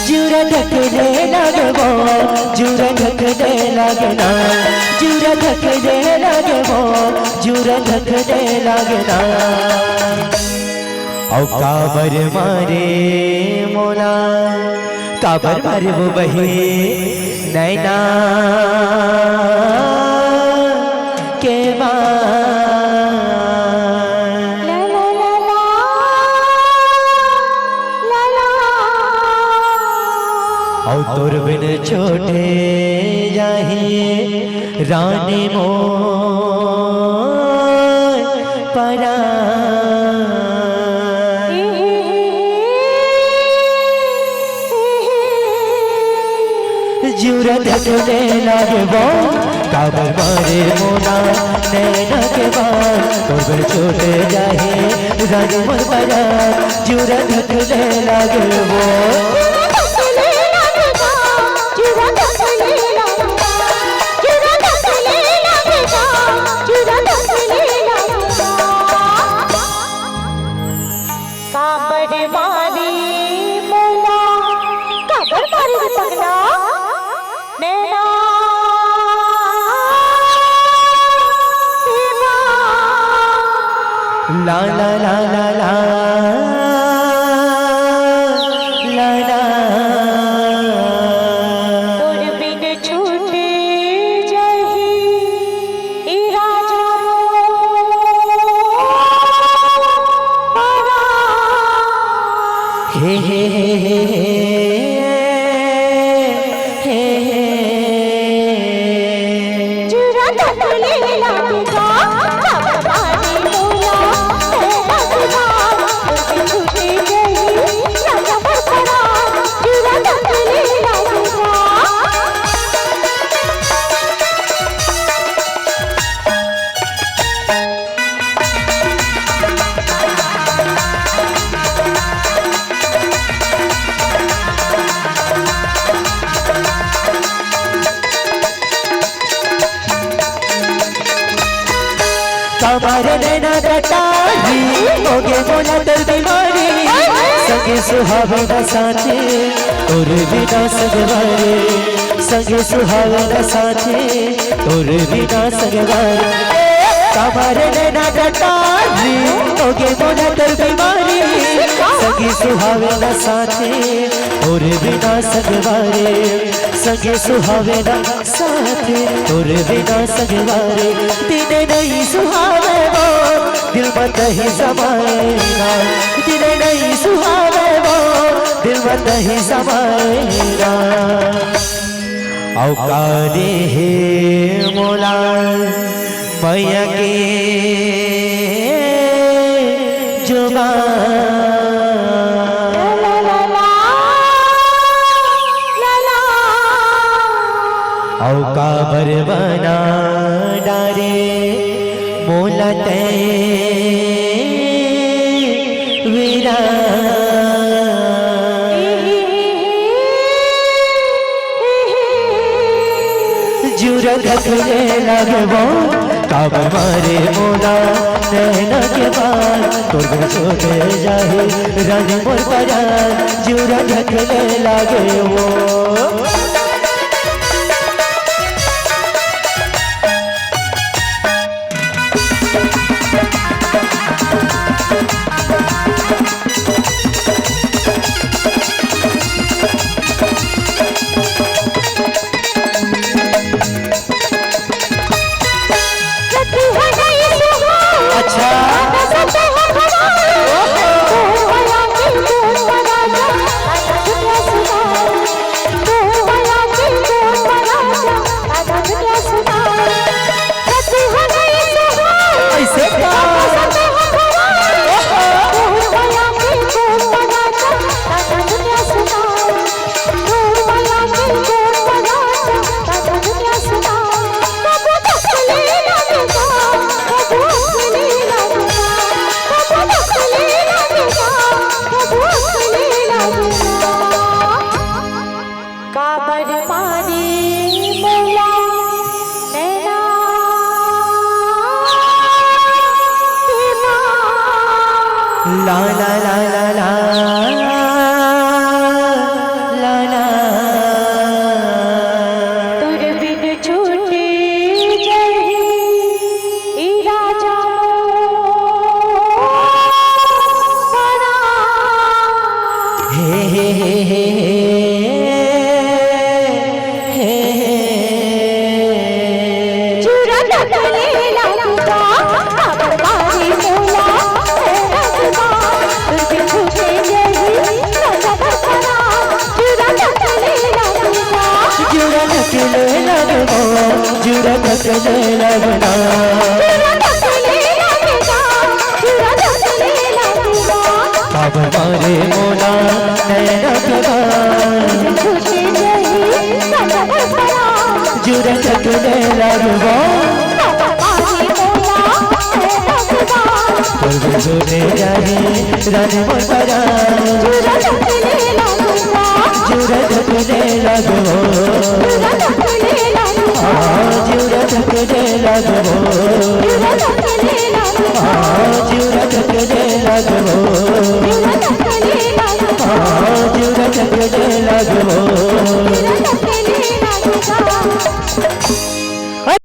जुरा धकने लगबो जुरा धकने लगना जुरा धकने लगबो जुरा धकने लगना औ काबर मारे मोला काबर मारे वो बही नैना के औ तोर बिन छोटे जाहिए रानी मो परा जुरा धकने लगबो काबर मारे मोना नैना के बाद तोर बिन छोटे जाहिए रानी मोर परा जुरा धकने लगबो ला ला ला ला ला ला ला तोर बिन छूटे जाही ई राजा मोरा हे हे हे हे हे जुरा धकने लगेगा हमारे नैना कटारी होगे मोला तर बीमारी संगे सुहावना साथे तोर बिना सगवारे संगे सुहावना साथे तोर बिना सगवारे हमारे नैना कटारी होगे मोला तर बीमारी संगे सुहावना साथे तोर बिना सगवारे संगे सुहावना साथे तोर बिना सगवारे दिन नहीं सुहावे वो दिल में नहीं समाएगा दिन नहीं सुहावे वो दिल में नहीं समाएगा औकारे हे मोला मैया के जुबान औ काबर बना डारे मोला ते वीरा जुरा धकने लगबो काबर मारे मोला नैना के बाद तोर बिन छोटे जाहे रानी मोर परा जुरा धकने लगबो ला ला ला ला ला ला चूरा ढकले लगता काबर बारी मोला है रखता तुझे छूटे जही राजा बसरा चूरा ढकले लगता जुड़ा ढकले लगो जुड़ा ढकले लगना चूरा ढकले लगता काबर मारे मोला नैना के बान छूटे जही राजा बसरा जुड़ा ढकले लगो काबर बारी मोला है रखता तुझे छूटे जाहे रानी मोरा चूरा ढकले लगता जुड़ा ढकले लगो चूरा ढकले लगता जुड़ा ढकले लगो चूरा ढकले लगता जुड़ा ढकले लगो चूरा ढकले लगता जुड़ा ढकले लगो चूरा ढकले लगता